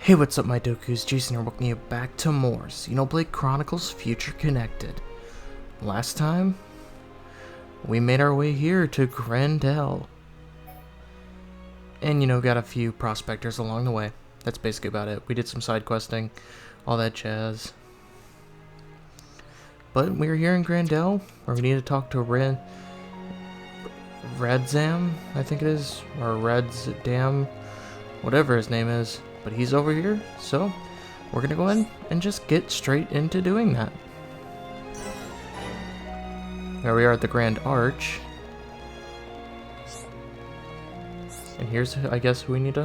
Hey, what's up, my Dokus? Jason here, welcoming you back to more Xenoblade Chronicles Future Connected. Last time, we made our way here to Gran Dell. And, got a few prospectors along the way. That's basically about it. We did some side questing, all that jazz. But we're here in Gran Dell, where we need to talk to Radzam, I think it is, or Radzam, whatever his name is. But he's over here, so we're gonna go ahead and just get straight into doing that. There we are at the Grand Arch. And here's, I guess, who we need to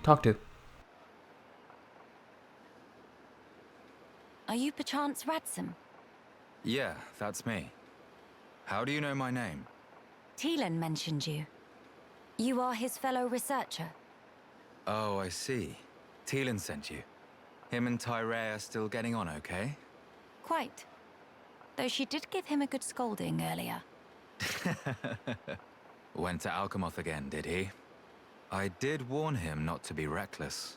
talk to. Are you perchance Radzam? Yeah, that's me. How do you know my name? Teelan mentioned you. You are his fellow researcher. Oh, I see. Teelan sent you. Him and Tyrea are still getting on okay? Quite. Though she did give him a good scolding earlier. Went to Alchemoth again, did he? I did warn him not to be reckless.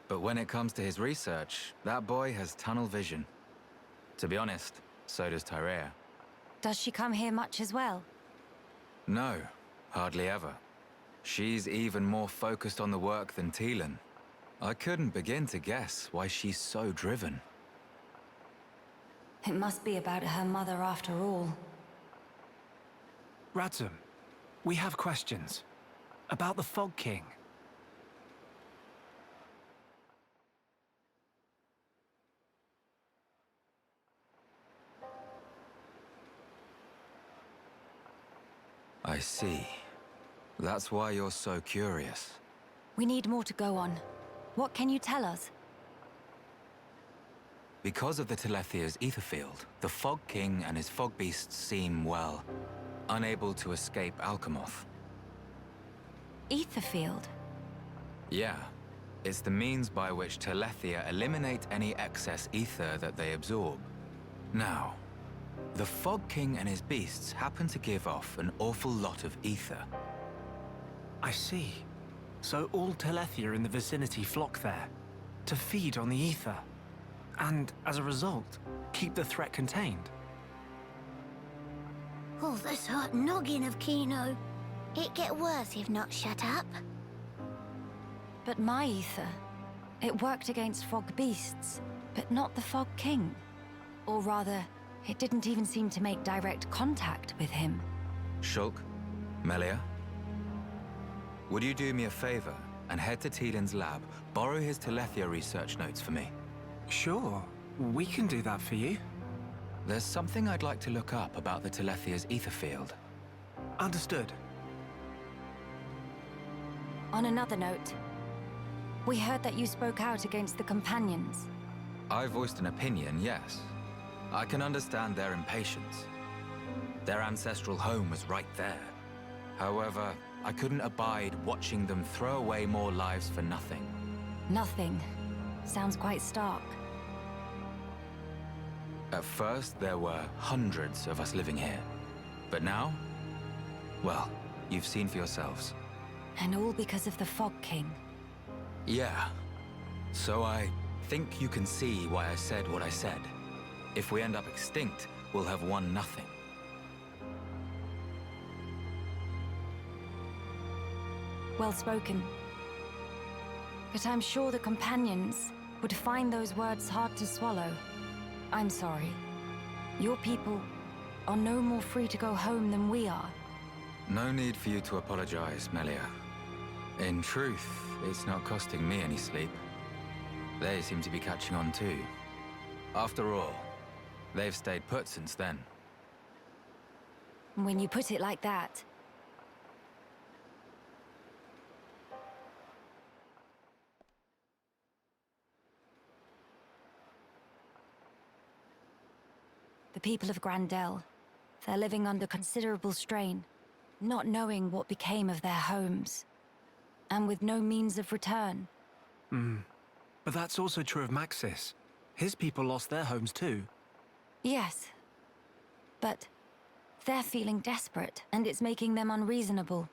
But when it comes to his research, that boy has tunnel vision. To be honest, so does Tyrea. Does she come here much as well? No, hardly ever. She's even more focused on the work than Teelan. I couldn't begin to guess why she's so driven. It must be about her mother after all. Radzam, we have questions. About the Fog King. I see. That's why you're so curious. We need more to go on. What can you tell us? Because of the Telethia's ether field, the Fog King and his fog beasts seem, well, unable to escape Alchemoth. Ether field? Yeah. It's the means by which Telethia eliminate any excess ether that they absorb. Now, the Fog King and his beasts happen to give off an awful lot of ether. I see. So all Telethia in the vicinity flock there, to feed on the ether. And, as a result, keep the threat contained. Oh, this hot noggin of Kino. It get worse if not shut up. But my ether, it worked against fog beasts, but not the Fog King. Or rather, it didn't even seem to make direct contact with him. Shulk, Melia, would you do me a favor and head to Teelan's lab, borrow his Telethia research notes for me? Sure, we can do that for you. There's something I'd like to look up about the Telethia's ether field. Understood. On another note, we heard that you spoke out against the Companions. I voiced an opinion, yes. I can understand their impatience. Their ancestral home was right there. However, I couldn't abide watching them throw away more lives for nothing. Nothing. Sounds quite stark. At first, there were hundreds of us living here. But now? Well, you've seen for yourselves. And all because of the Fog King. Yeah. So I think you can see why I said what I said. If we end up extinct, we'll have won nothing. Well spoken. But I'm sure the Companions would find those words hard to swallow. I'm sorry. Your people are no more free to go home than we are. No need for you to apologize, Melia. In truth, it's not costing me any sleep. They seem to be catching on too. After all, they've stayed put since then. When you put it like that. The people of Gran Dell, they're living under considerable strain, not knowing what became of their homes, and with no means of return. But that's also true of Maxis. His people lost their homes too. Yes, but they're feeling desperate, and it's making them unreasonable.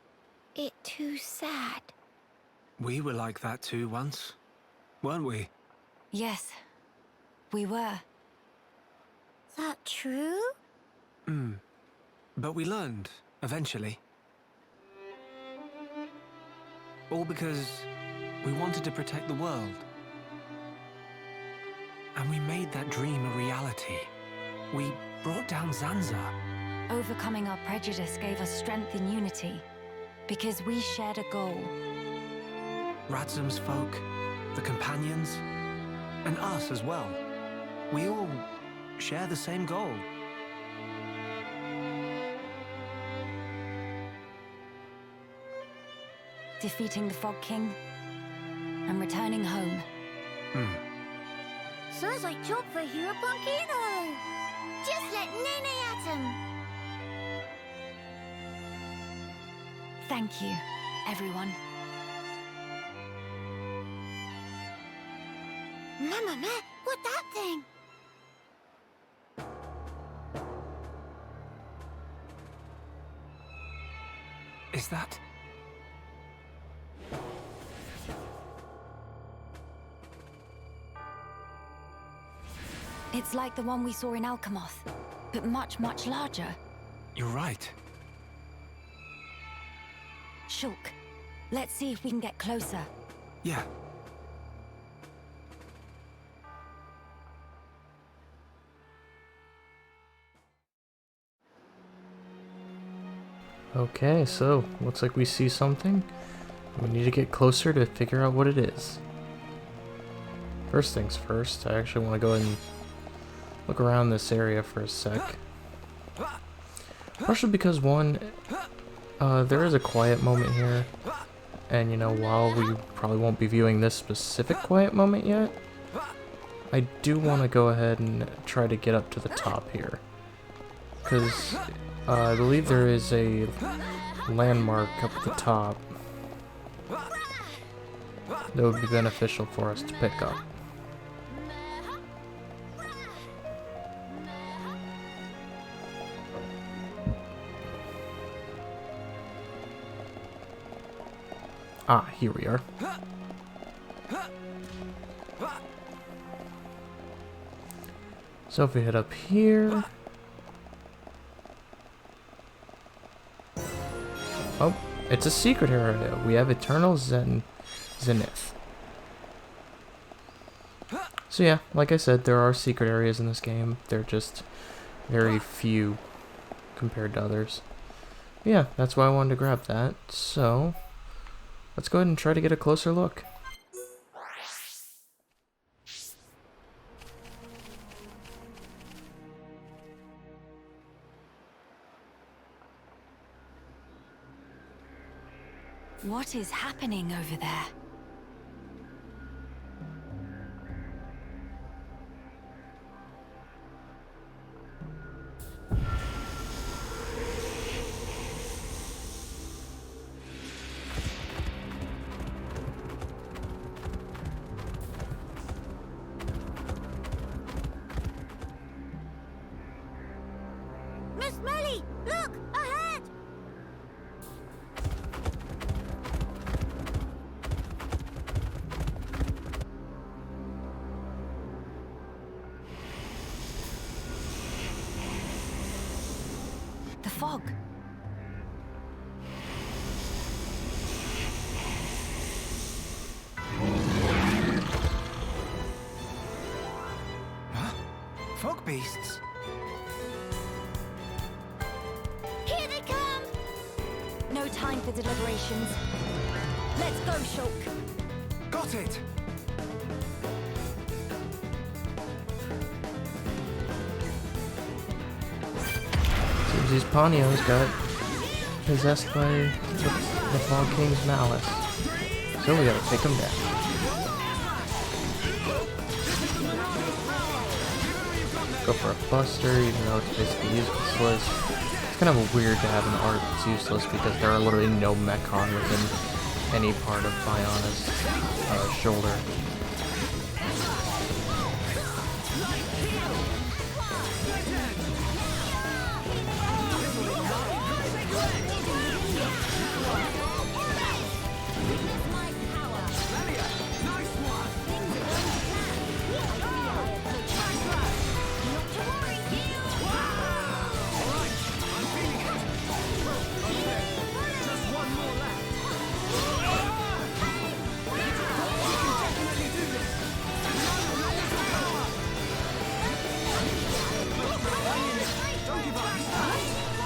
It too sad. We were like that too once. weren't we? Yes, we were. That true? But we learned, eventually. All because we wanted to protect the world. And we made that dream a reality. We brought down Zanza. Overcoming our prejudice gave us strength in unity, because we shared a goal. Radzum's folk, the companions, and us as well. We all share the same goal. Defeating the Fog King and returning home. Sounds like job for Hero Kino. Just let Nene at him. Thank you, everyone. Mama, what that thing? Is that... It's like the one we saw in Alchemoth, but much, much larger. You're right. Shulk, let's see if we can get closer. Yeah. Okay, so looks like we see something. We need to get closer to figure out what it is. First things first, I actually want to go ahead and look around this area for a sec. Partially because one, there is a quiet moment here. And you know, while we probably won't be viewing this specific quiet moment yet, I do want to go ahead and try to get up to the top here. Because I believe there is a landmark up at the top that would be beneficial for us to pick up. Ah, here we are. So if we head up here... Oh, it's a secret area. We have Eternal Zenith. So yeah, like I said, there are secret areas in this game. They're just very few compared to others. Yeah, that's why I wanted to grab that. So, let's go ahead and try to get a closer look. What is happening over there? Miss Melly, look, ahead! The fog. Huh? Fog beasts? Here they come! No time for deliberations. Let's go, Shulk. Got it! Seems these Panios got possessed by the Fog King's malice. So we gotta take them down. Go for a buster, even though it's basically useless. It's kind of weird to have an art that's useless because there are literally no mechon within any part of Bionis Shoulder.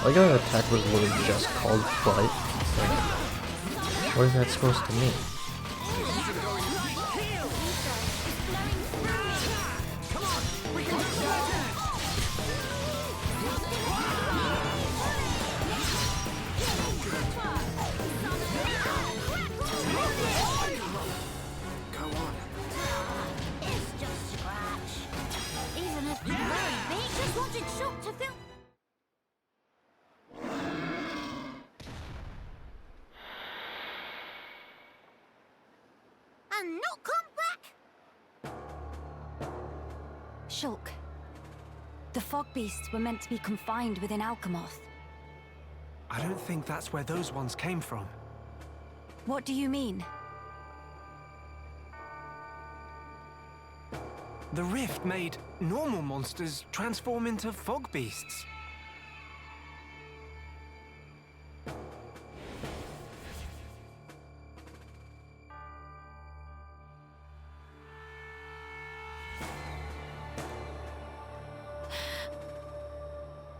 Like that attack was literally just called Bite. Like, what is that supposed to mean? And not come back? Shulk. The fog beasts were meant to be confined within Alchemoth. I don't think that's where those ones came from. What do you mean? The rift made normal monsters transform into fog beasts.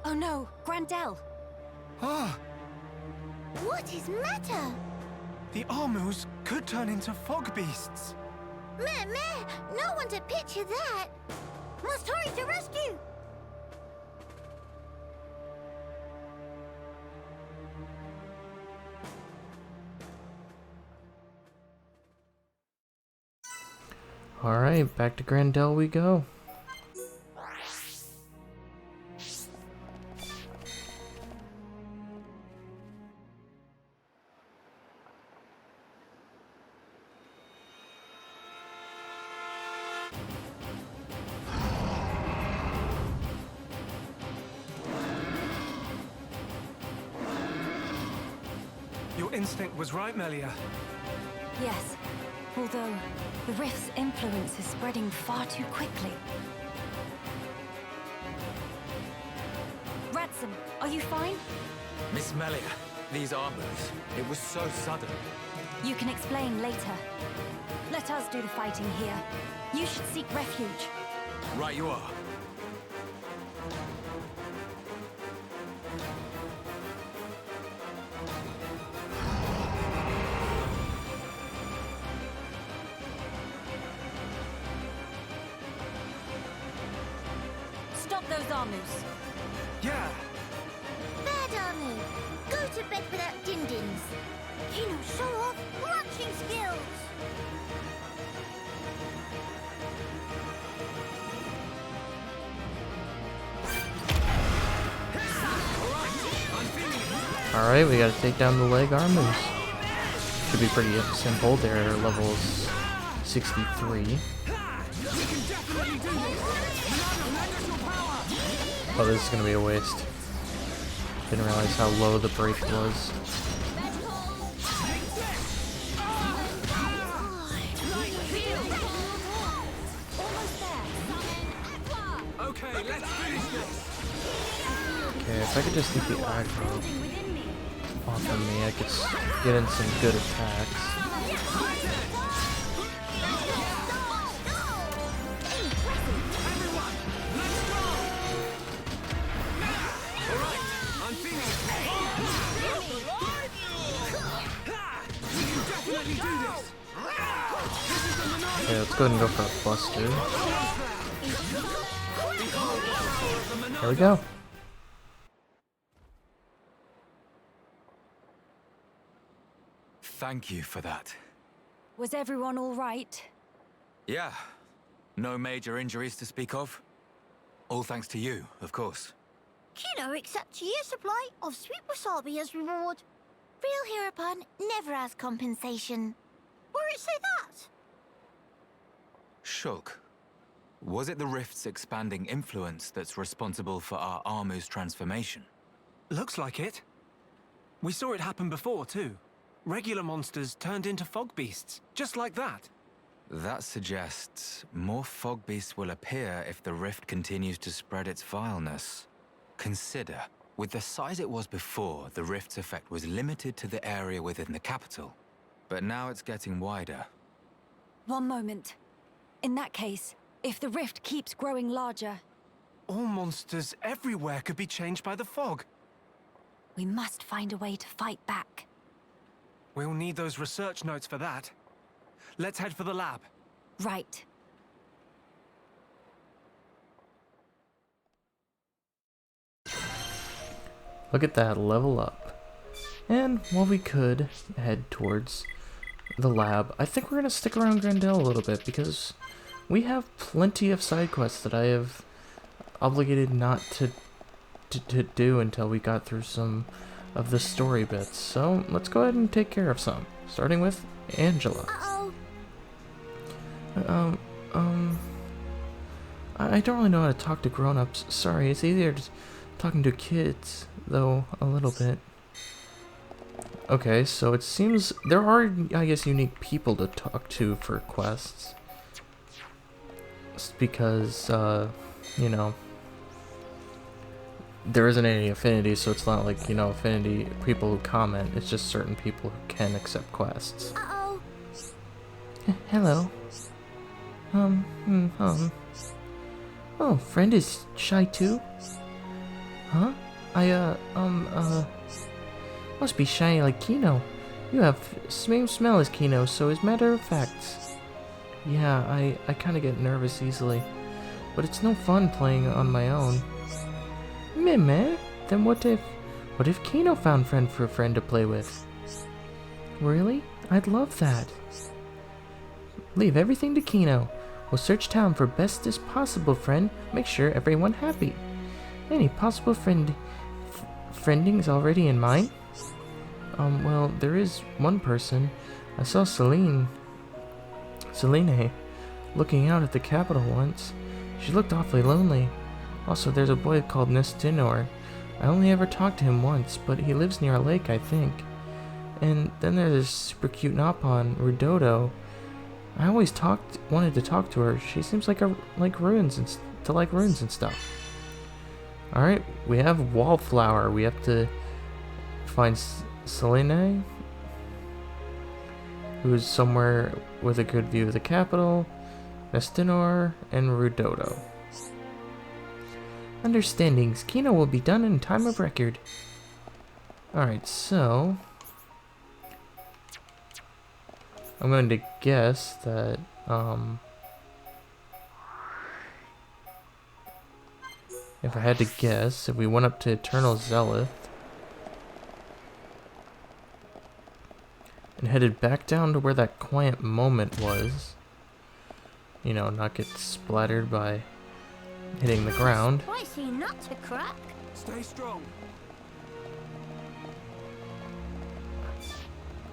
Oh no, Gran Dell. Ah, What is matter? the Armus could turn into fog beasts. Meh, no one to picture that. Must hurry to rescue. Alright, back to Gran Dell we go. Your instinct was right, Melia. Yes. Although, the rift's influence is spreading far too quickly. Ransom, are you fine? Miss Melia, these armors, it was so sudden. You can explain later. Let us do the fighting here. You should seek refuge. Right you are. Stop those Armus. Yeah. Bad Armu. Go to bed without din-dins. Kino, show off crunching skills. Alright, we gotta take down the leg armors. Should be pretty simple, they're levels 63. Oh, this is gonna be a waste. Didn't realize how low the break was. Okay, let's finish this. Okay, if I could just get the aggro off of me, I could get in some good attacks. Okay, let's go ahead and go for a buster. There we go. Thank you for that. Was everyone all right? Yeah. No major injuries to speak of. All thanks to you, of course. Kino accepts a year's supply of sweet wasabi as reward. Real hero pun never has compensation. Where it say that? Shulk, was it the rift's expanding influence that's responsible for our Armu's transformation? Looks like it. We saw it happen before, too. Regular monsters turned into fog beasts, just like that. That suggests more fog beasts will appear if the rift continues to spread its vileness. Consider, with the size it was before, the rift's effect was limited to the area within the capital. But now it's getting wider. One moment. In that case, if the rift keeps growing larger... All monsters everywhere could be changed by the fog. We must find a way to fight back. We'll need those research notes for that. Let's head for the lab. Right. Look at that, level up. And while we could head towards the lab, I think we're gonna stick around Gran Dell a little bit because we have plenty of side quests that I have obligated not to do until we got through some of the story bits. So let's go ahead and take care of some, starting with Angela. I don't really know how to talk to grown-ups. Sorry, it's easier just talking to kids, though, a little bit. Okay, so it seems there are, I guess, unique people to talk to for quests. It's because, you know, there isn't any affinity, so it's not like, you know, affinity people who comment. It's just certain people who can accept quests. Hello. Oh, friend is shy too? Huh? Must be shy like Kino. You have same smell as Kino, so as matter of fact. Yeah, I kinda get nervous easily. But it's no fun playing on my own. Meh? Then what if Kino found a friend to play with? Really? I'd love that. Leave everything to Kino. We'll search town for bestest possible friend, make sure everyone happy. Any possible friendings already in mind? Well, there is one person. I saw Selene looking out at the capital once. She looked awfully lonely. Also, there's a boy called Nestinor. I only ever talked to him once, but he lives near a lake, I think. And then there's this super cute Napon, Rudodo. I always wanted to talk to her. She seems like runes and stuff. All right, we have Wallflower. We have to find Selene, who's somewhere with a good view of the capital, Nestinor, and Rudodo. Understandings. Kino will be done in time of record. All right, so I'm going to guess that, if I had to guess, if we went up to Eternal Zealot and headed back down to where that quiet moment was, you know, not get splattered by hitting the ground. Spicy nut to crack. Stay strong.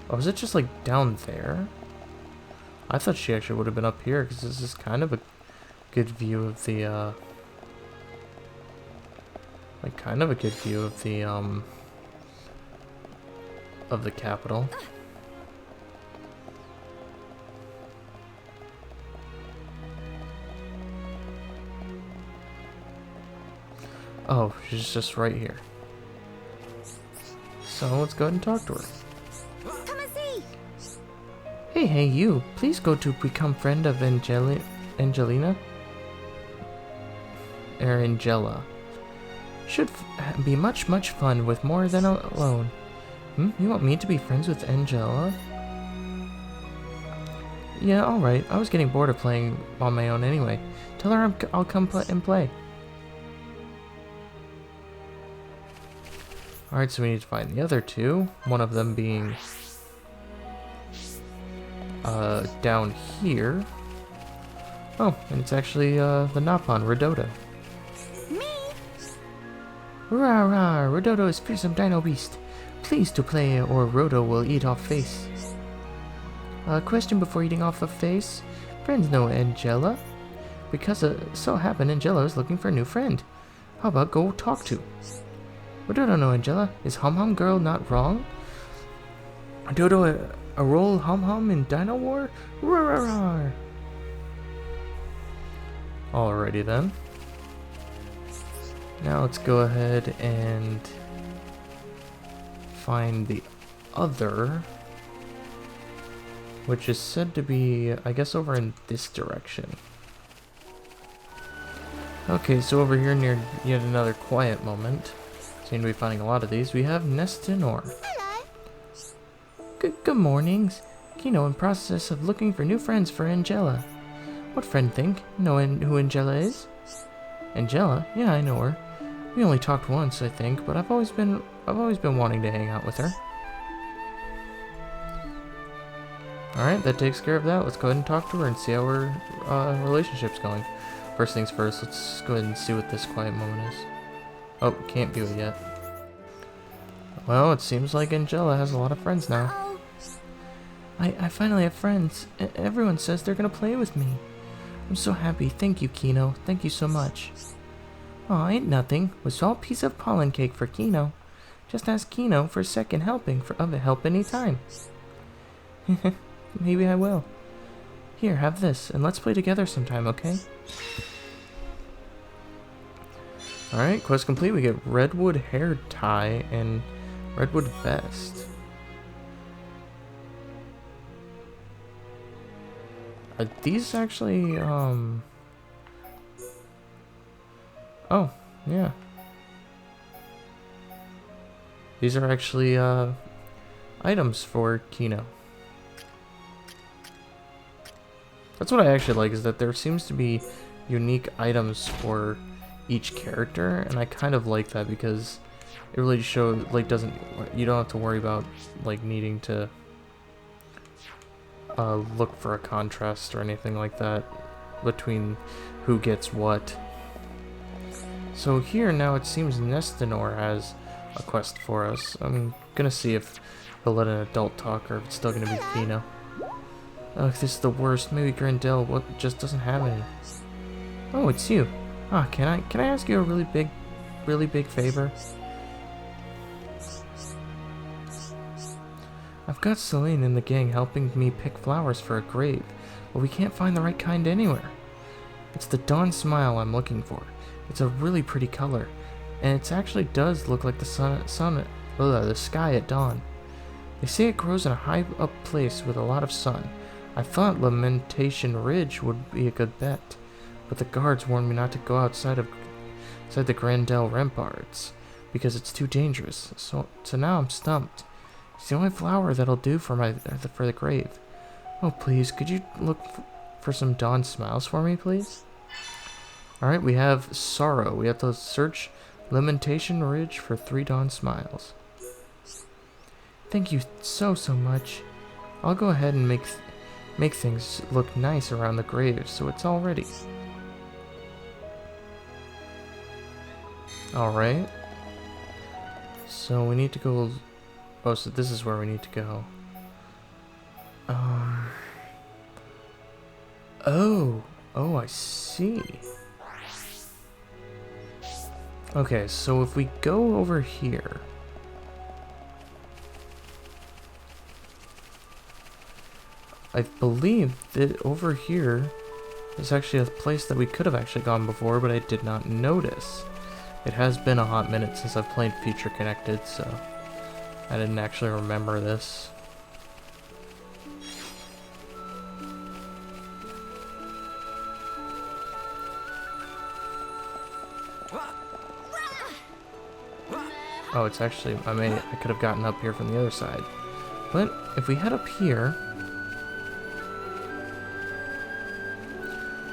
Oh, is it just like down there? I thought she actually would have been up here because this is kind of a good view of the, of the capital. Oh, she's just right here. So let's go ahead and talk to her. Come and see. Hey, you. Please go to become friend of Angelina? Or Angela. Should be much fun with more than alone. You want me to be friends with Angela? Yeah, alright. I was getting bored of playing on my own anyway. Tell her I'll come and play. Alright, so we need to find the other two. One of them being down here. Oh, and it's actually the Napon, Rudodo. Me? Rah, Rudodo is fearsome dino beast. Pleased to play or Rodo will eat off face. Question before eating off a face. Friends know Angela? Because so happen Angela is looking for a new friend. How about go talk to? Rudodo know Angela. Is Hum Girl not wrong? Rudodo a role Hum in Dino War? Rah. Alrighty then. Now let's go ahead and find the other, which is said to be, I guess, over in this direction. Okay, so over here near yet another quiet moment. Seem to be finding a lot of these. We have Nestinor. Hello. Good mornings. Kino in process of looking for new friends for Angela. What friend think? Know who Angela is? Angela? Yeah, I know her. We only talked once, I think, but I've always been wanting to hang out with her. Alright, that takes care of that. Let's go ahead and talk to her and see how her relationship's going. First things first, let's go ahead and see what this quiet moment is. Oh, can't view it yet. Well, it seems like Angela has a lot of friends now. Oh, I finally have friends. Everyone says they're gonna play with me. I'm so happy. Thank you, Kino. Thank you so much. Aw, ain't nothing. Was all piece of pollen cake for Kino. Just ask Kino for a second helping of a help anytime. Maybe I will. Here, have this, and let's play together sometime, okay? Alright, quest complete. We get redwood hair tie and redwood vest. Are these actually, oh, yeah. These are actually, items for Kino. That's what I actually like, is that there seems to be unique items for each character, and I kind of like that because it really shows, like, you don't have to worry about, like, needing to look for a contrast or anything like that between who gets what. So here now it seems Nestinor has a quest for us. I'm gonna see if he'll let an adult talk or if it's still gonna be Kino. Ugh, this is the worst. Maybe Gran Dell just doesn't have any. Oh, it's you. Ah, can I ask you a really big favor? I've got Celine and the gang helping me pick flowers for a grave, but we can't find the right kind anywhere. It's the dawn smile I'm looking for. It's a really pretty color, and it actually does look like the sky at dawn. They say it grows in a high up place with a lot of sun. I thought Lamentation Ridge would be a good bet, but the guards warned me not to go outside the Gran Dell ramparts because it's too dangerous. So now I'm stumped. It's the only flower that'll do for the grave. Oh, please, could you look for some dawn smiles for me, please? Alright, we have sorrow. We have to search Lamentation Ridge for 3 dawn smiles. Thank you so much. I'll go ahead and make things look nice around the grave so it's all ready. Alright. So we need to go... Oh, so this is where we need to go. Oh, I see. Okay, so if we go over here... I believe that over here is actually a place that we could have actually gone before, but I did not notice. It has been a hot minute since I've played Future Connected, so I didn't actually remember this. Oh, it's actually, I could have gotten up here from the other side. But if we head up here,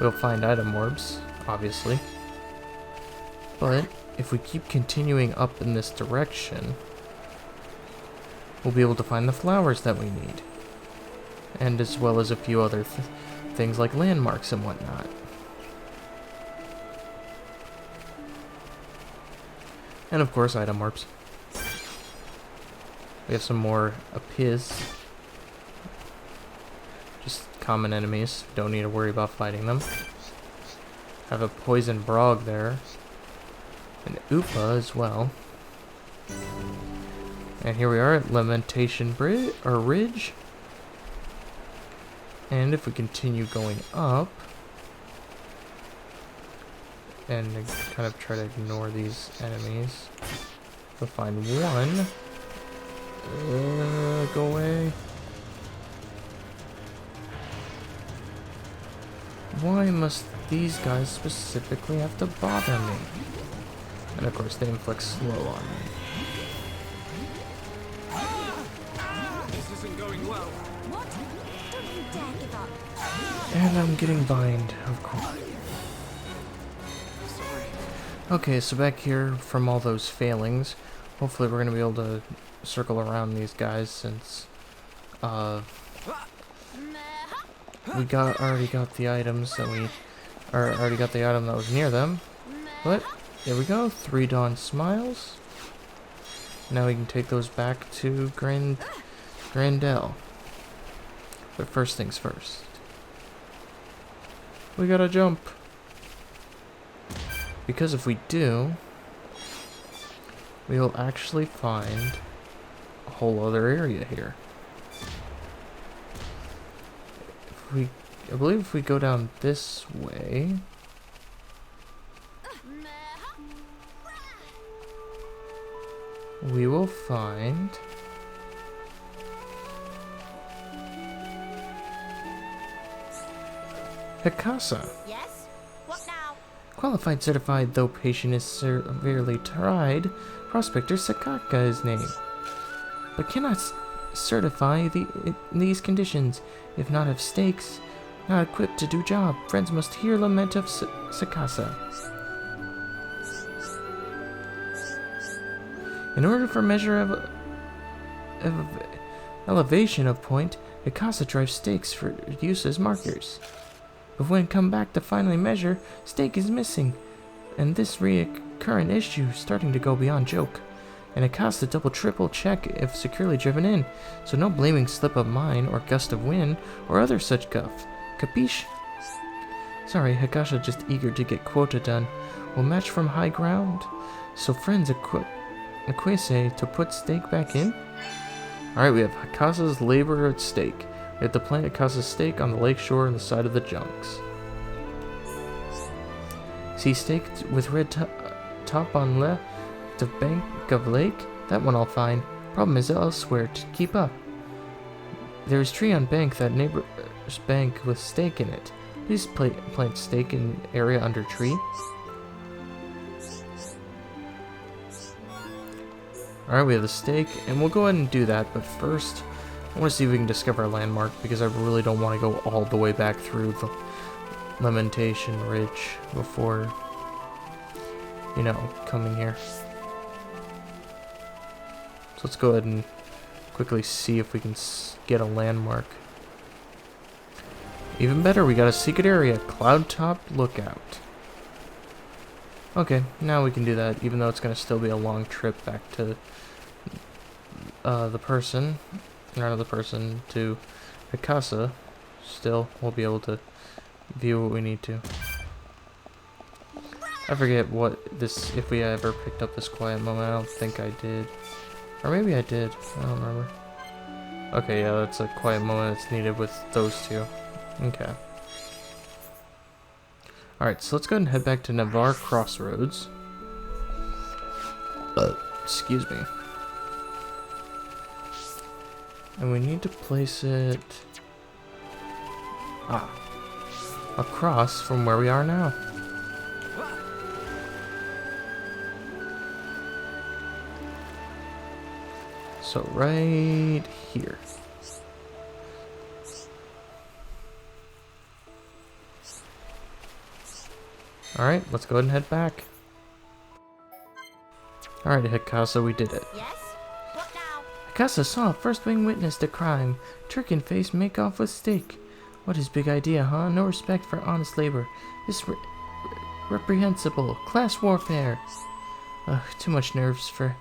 we'll find item orbs, obviously. But if we keep continuing up in this direction, we'll be able to find the flowers that we need. And as well as a few other things like landmarks and whatnot. And of course, item orbs. We have some more Apiz. Just common enemies. Don't need to worry about fighting them. Have a poison brog there. An Upa as well. And here we are at Lamentation Ridge. And if we continue going up, and kind of try to ignore these enemies, we'll find one. Go away. Why must these guys specifically have to bother me? And of course they inflict slow on me. This isn't going well. What? Don't you dare give up. And I'm getting bind, of course. Sorry. Okay, so back here from all those failings, hopefully we're gonna be able to circle around these guys since we already got the items that we already got the item that was near them. But there we go, 3 Dawn Smiles. Now we can take those back to Gran Dell. But first things first. We gotta jump. Because if we do, we will actually find a whole other area here. I believe if we go down this way, we will find Hikasa. Yes? What now? Qualified certified, though patient is severely tried, Prospector Sakaka is name. But cannot certify these conditions, if not of stakes, not equipped to do job. Friends must hear lament of Sakasa. In order for measure of elevation of point, Hikasa drives stakes for use as markers. But when come back to finally measure, stake is missing, and this recurrent issue starting to go beyond joke. And Hikasa double-triple check if securely driven in, so no blaming slip of mine or gust of wind or other such guff. Capiche? Sorry, Hikasa just eager to get quota done. Will match from high ground. So friends Equase to put stake back in? Alright, we have Hikasa's labor at stake. We have to plant Hikasa's stake on the lake shore on the side of the junks. See staked with red top on left of bank of lake? That one I'll find. Problem is elsewhere to keep up. There is tree on bank that neighbor's bank with stake in it. Please plant stake in area under tree. Alright, we have the stake, and we'll go ahead and do that, but first, I want to see if we can discover a landmark, because I really don't want to go all the way back through the Lamentation Ridge before, you know, coming here. So let's go ahead and quickly see if we can get a landmark. Even better, we got a secret area, Cloud Top Lookout. Okay, now we can do that, even though it's going to still be a long trip back to the person, to Hikasa. Still, we'll be able to view what we need to. I forget if we ever picked up this quiet moment. I don't think I did. Or maybe I did. I don't remember. Okay, yeah, that's a quiet moment that's needed with those two. Okay. Alright, so let's go ahead and head back to Navarre Crossroads. Excuse me. And we need to place it across from where we are now. So right here. Alright, let's go ahead and head back. Alright, Hikasa, we did it. Yes? What now? Hikasa saw first wing witness the crime. Turkin face make off with stake. What is big idea, huh? No respect for honest labor. This reprehensible. Class warfare. Ugh, too much nerves for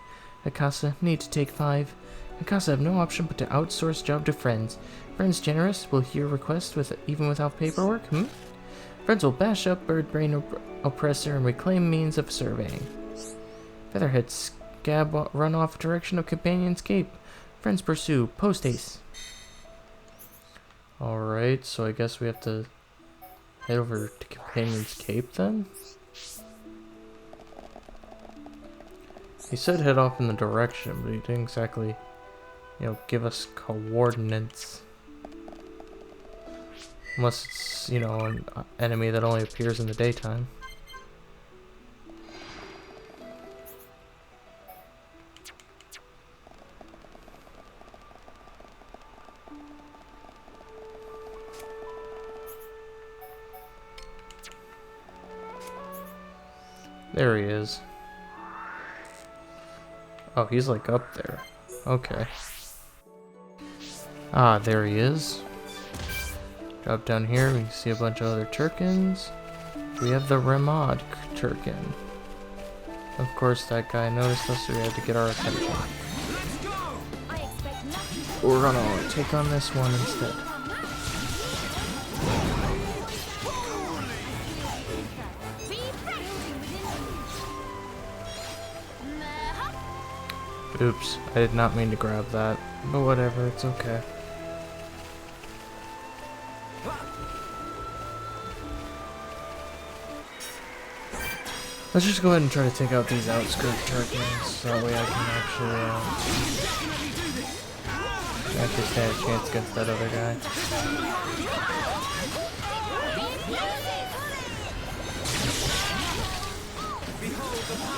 Hikasa. Need to take 5. Hikasa have no option but to outsource job to friends. Friends generous will hear requests even without paperwork, Friends will bash up bird brain oppressor and reclaim means of surveying. Featherhead scab run off direction of Companion's Cape. Friends pursue. Post haste. Alright, so I guess we have to head over to Companion's Cape then? He said head off in the direction, but he didn't exactly, give us coordinates. Unless it's, an enemy that only appears in the daytime. There he is. Oh, he's like up there. Okay. Ah, there he is. Drop down here, we can see a bunch of other Turkins. We have the Ramad Turkin. Of course, that guy noticed us, so we had to get our attention. We're gonna take on this one instead. Oops, I did not mean to grab that, but whatever, it's okay. Let's just go ahead and try to take out these outskirt Turkins, so that way I can actually stand a chance against that other guy.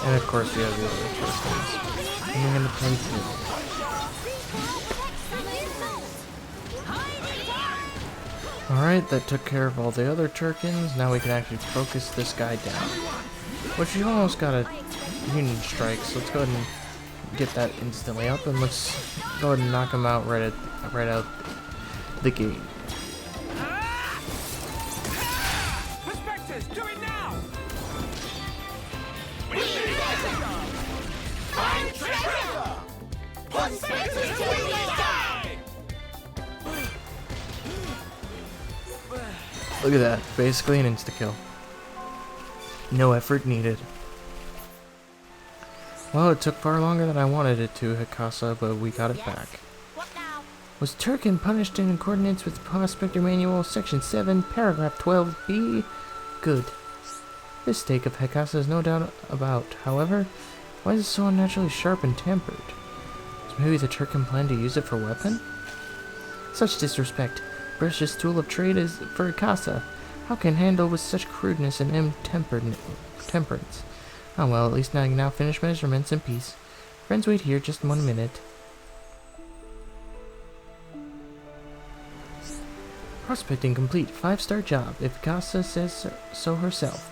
And of course we have the other Turkins. Coming into play too. Alright, that took care of all the other Turkins. Now we can actually focus this guy down. Which you almost got a Union Strike, so let's go ahead and get that instantly up, and let's go ahead and knock him out right out the gate. Look at that, basically an insta-kill. No effort needed. Well, it took far longer than I wanted it to, Hikasa, but we got it back. What now? Was Turkin punished in accordance with Prospector Manual, Section 7, Paragraph 12b? Good. This stake of Hikasa is no doubt about. However, why is it so unnaturally sharp and tempered? So maybe the Turkin planned to use it for a weapon? Such disrespect. Precious tool of trade is for Hikasa. How can handle with such crudeness and temperance? Oh well, at least I can now finish measurements in peace. Friends, wait here just 1 minute. Prospecting complete. 5-star job, if Hikasa says so herself.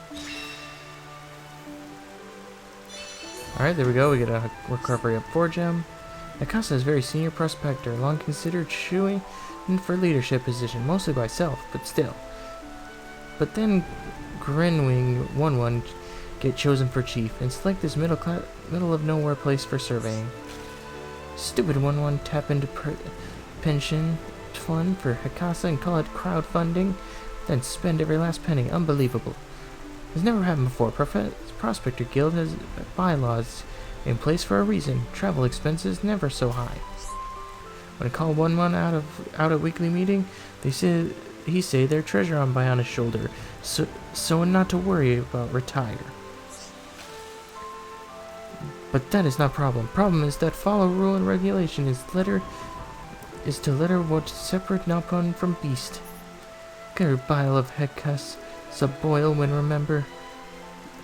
Alright, there we go. We get a recovery up 4 gem. Hikasa is very senior prospector, long considered Shui and for leadership position, mostly by self, but still. But then Grenwing 1-1 get chosen for chief and select this middle of nowhere place for surveying. Stupid 1-1 tap into pension fund for Hikasa and call it crowdfunding, then spend every last penny. Unbelievable. It's never happened before. Prospector Guild has bylaws in place for a reason. Travel expenses never so high. When I call 1-1 out at weekly meeting, he say their treasure on Bionis Shoulder, so not to worry about retire. But that is not problem. Problem is that follow rule and regulation is to letter what separate Nopon from beast. Good bile of Hekas, sub-boil when remember,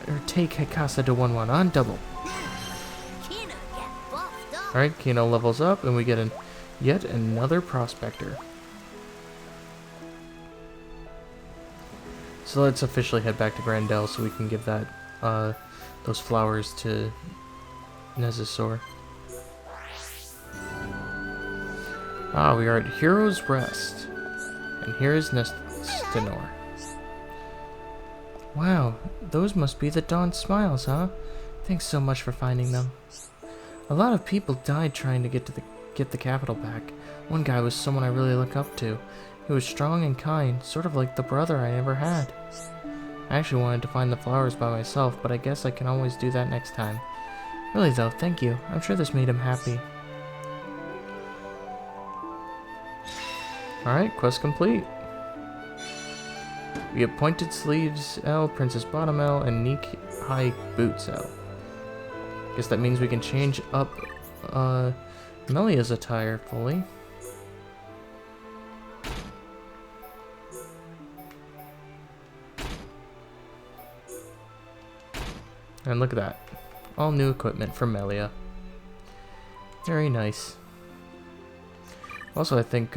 or take Hikasa to 1-1 on double. Kino get buffed up. Alright, Kino levels up and we get yet another prospector. So let's officially head back to Gran Dell so we can give that those flowers to Nezusaur. Ah, we are at Hero's Rest. And here is Nestinor. Wow, those must be the Dawn Smiles, huh? Thanks so much for finding them. A lot of people died trying to get the capital back. One guy was someone I really look up to. He was strong and kind, sort of like the brother I never had. I actually wanted to find the flowers by myself, but I guess I can always do that next time. Really though, thank you. I'm sure this made him happy. Alright, quest complete. We have Pointed Sleeves L, Princess Bottom L, and Neek High Boots L. Guess that means we can change up Melia's attire fully. And look at that. All new equipment for Melia. Very nice. Also, I think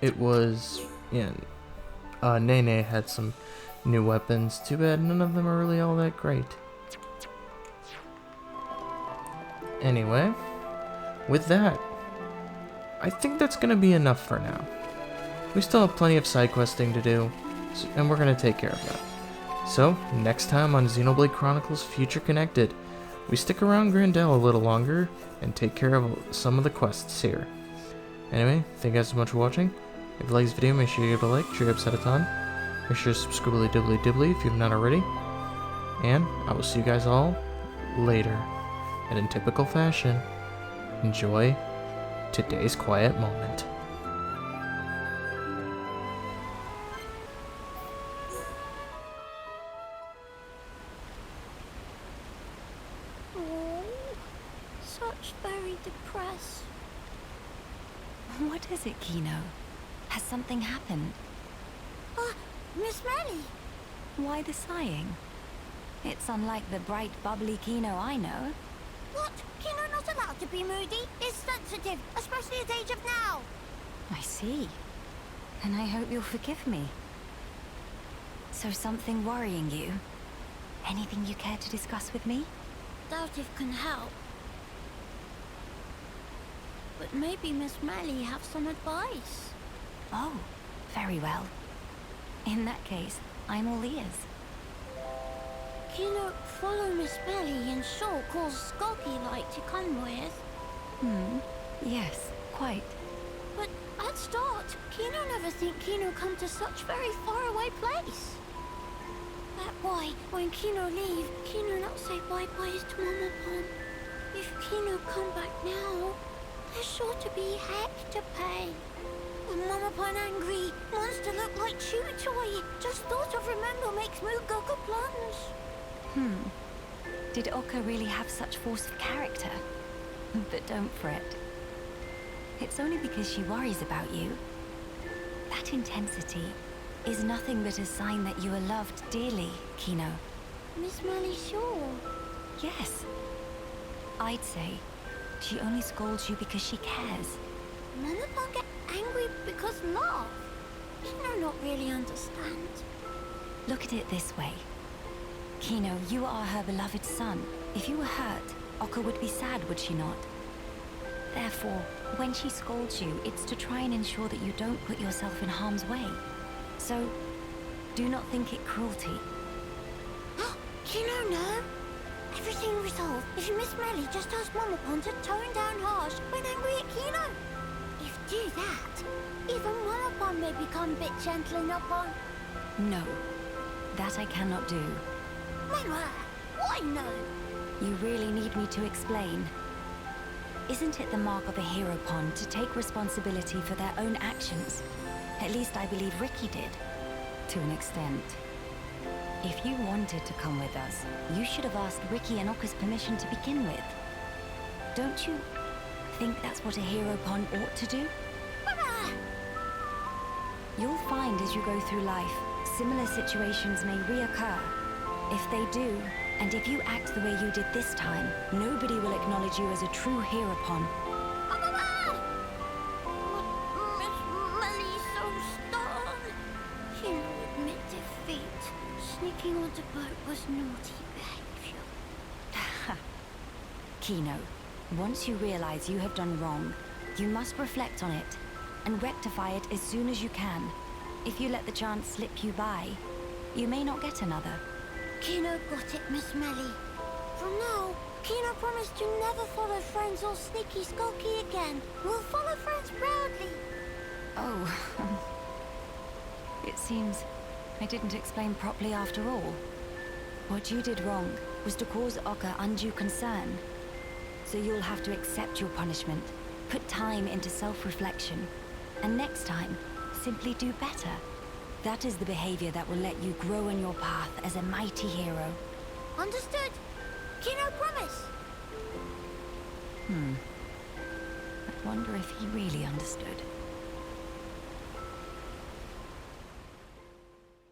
it was Nene had some New weapons. Too bad none of them are really all that great. Anyway, with that, I think that's gonna be enough for now. We still have plenty of side questing to do, and we're gonna take care of that. So, next time on Xenoblade Chronicles Future Connected, we stick around Gran Dell a little longer and take care of some of the quests here. Anyway, thank you guys so much for watching. If you like this video, make sure you give it a like, share it a ton. Make sure to subscribe dibbly if you've not already. And I will see you guys all later. And in typical fashion, enjoy today's quiet moment. Oh, such very depressed. What is it, Kino? Has something happened? Miss Melly. Why the sighing? It's unlike the bright, bubbly Kino I know. What? Kino not allowed to be moody? Is sensitive, especially at age of now. I see. And I hope you'll forgive me. So something worrying you? Anything you care to discuss with me? Doubt if can help. But maybe Miss Melly have some advice. Oh, very well. In that case, I'm all ears. Kino follow Miss Melly and Shaw calls Skulky like to come with. Yes, quite. But at start, Kino never think Kino come to such very far away place. That why, when Kino leave, Kino not say bye-byes to Mama Pon. If Kino come back now, there's sure to be heck to pay. When Mama Pon angry, monster look like chew toy. Just thought of remember makes mood go plunge. Did Oka really have such force of character? But don't fret. It's only because she worries about you. That intensity is nothing but a sign that you are loved dearly, Kino. Miss Melly sure. Yes. I'd say she only scolds you because she cares. Mama Pon get angry because love. Kino not really understand. Look at it this way. Kino, you are her beloved son. If you were hurt, Oka would be sad, would she not? Therefore, when she scolds you, it's to try and ensure that you don't put yourself in harm's way. So, do not think it cruelty. Kino no. Everything resolved if Miss Melly just asked Mama Pon to tone down harsh when angry at Kino. If do that, even Mama Pon may become a bit gentle enough on. No, that I cannot do. Mama, why no? You really need me to explain. Isn't it the mark of a hero pon to take responsibility for their own actions? At least I believe Ricky did, to an extent. If you wanted to come with us, you should have asked Ricky and Oka's permission to begin with. Don't you think that's what a hero pon ought to do? Mama! You'll find as you go through life, similar situations may reoccur. If they do, and if you act the way you did this time, nobody will acknowledge you as a true hero pon. Mama! Miss Melly's so stern. Kino admit defeat. Sneaking onto boat was naughty behavior. Kino, once you realize you have done wrong, you must reflect on it and rectify it as soon as you can. If you let the chance slip you by, you may not get another. Kino got it, Miss Melly. From now, Kino promised to never follow friends or sneaky skulky again. We'll follow friends proudly. Oh. It seems I didn't explain properly after all. What you did wrong was to cause Oka undue concern. So you'll have to accept your punishment, put time into self-reflection, and next time, simply do better. That is the behavior that will let you grow on your path as a mighty hero. Understood. Kino promise. I wonder if he really understood.